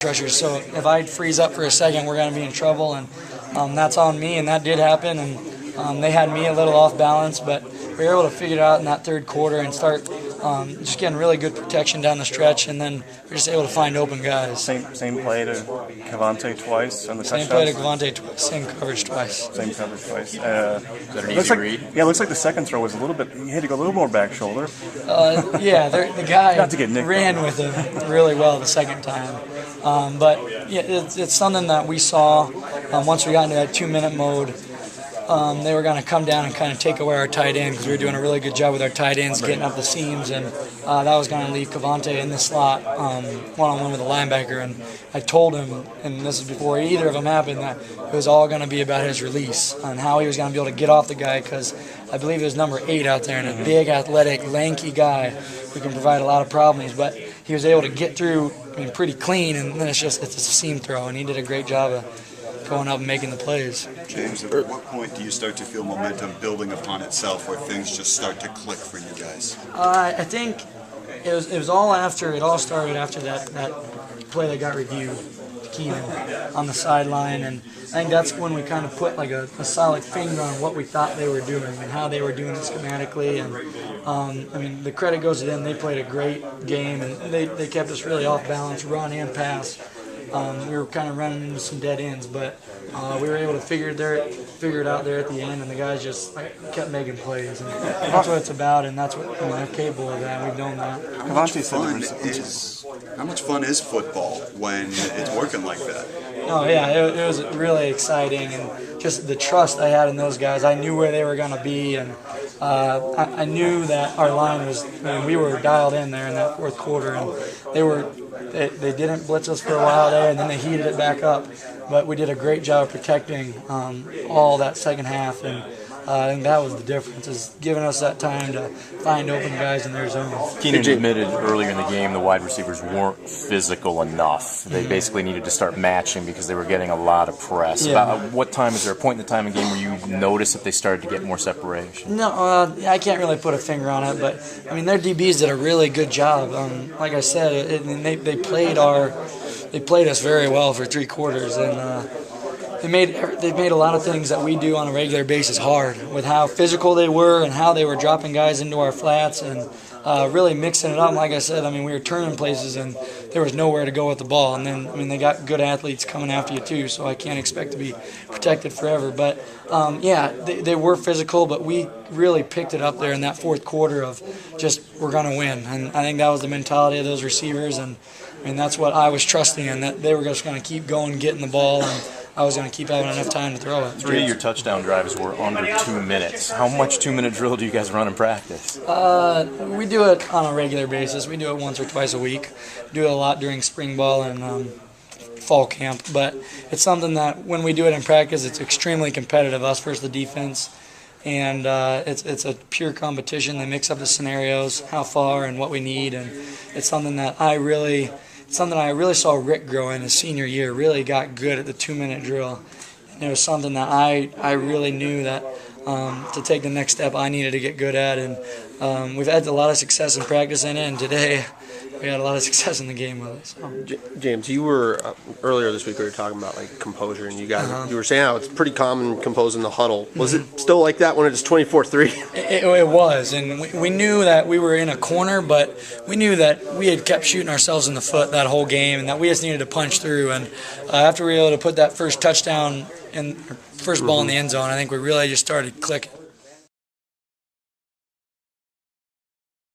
rushers. So if I freeze up for a second, we're going to be in trouble, and that's on me, and that did happen. And they had me a little off balance, but we were able to figure it out in that third quarter and start just getting really good protection down the stretch, and then we're just able to find open guys. Same play to Cavante twice on the touchdown. Same play to Cavante twice. Same coverage twice. Same coverage twice. Is that an easy read? Yeah, it looks like the second throw was a little bit. He had to go a little more back shoulder. Yeah, the guy ran though. with him really well the second time. But yeah, it's something that we saw once we got into that 2-minute mode. They were going to come down and kind of take away our tight end because we were doing a really good job with our tight ends getting up the seams, and that was going to leave Cavante in the slot one-on-one with the linebacker. And I told him, and this is before either of them happened, that it was all going to be about his release and how he was going to be able to get off the guy, because I believe there's number 8 out there and a big, athletic, lanky guy who can provide a lot of problems. But he was able to get through pretty clean, and then it's a seam throw, and he did a great job of going up and making the plays. James, at what point do you start to feel momentum building upon itself where things just start to click for you guys? I think it was all after, it all started after that play that got reviewed to Keenan on the sideline, and I think that's when we kind of put like a solid finger on what we thought they were doing and how they were doing it schematically. And the credit goes to them. They played a great game, and they kept us really off balance, run and pass. We were kind of running into some dead ends, but we were able to figure it out there at the end, and the guys just kept making plays. And that's what it's about, and that's what they're capable of that. We've known that. How much fun is football when it's working like that? Oh yeah, it was really exciting, and just the trust I had in those guys. I knew where they were going to be, and I knew that our line was. We were dialed in there in that fourth quarter, and they didn't blitz us for a while there, and then they heated it back up. But we did a great job of protecting all that second half, and I think that was the difference, is giving us that time to find open guys in their zone. Keenan admitted earlier in the game the wide receivers weren't physical enough. They basically needed to start matching because they were getting a lot of press. Yeah. About what time, is there a point in the time of the game where you notice that they started to get more separation? No, I can't really put a finger on it, but their DBs did a really good job. Like I said, they played us very well for 3 quarters, and they made a lot of things that we do on a regular basis hard, with how physical they were and how they were dropping guys into our flats and really mixing it up. Like I said, we were turning places and there was nowhere to go with the ball. And then, they got good athletes coming after you too, so I can't expect to be protected forever. But they were physical, but we really picked it up there in that fourth quarter of just, we're going to win. And I think that was the mentality of those receivers, and that's what I was trusting in, that they were just going to keep going, getting the ball, and I was going to keep having enough time to throw it. 3 of your touchdown drives were under 2 minutes. How much 2-minute drill do you guys run in practice? We do it on a regular basis. We do it once or twice a week. We do it a lot during spring ball and fall camp. But it's something that when we do it in practice, it's extremely competitive, us versus the defense. And it's a pure competition. They mix up the scenarios, how far and what we need. And it's something that I really saw Rick grow in his senior year, really got good at the 2-minute drill. And it was something that I really knew that to take the next step I needed to get good at. And we've had a lot of success in practice in it, and today we had a lot of success in the game with it. So. James, you were earlier this week we were talking about composure, and you guys you were saying how it's pretty common composing the huddle. Was it still like that when it was 24-3? It was, and we knew that we were in a corner, but we knew that we had kept shooting ourselves in the foot that whole game, and that we just needed to punch through. And after we were able to put that first touchdown and first ball in the end zone, I think we really just started clicking.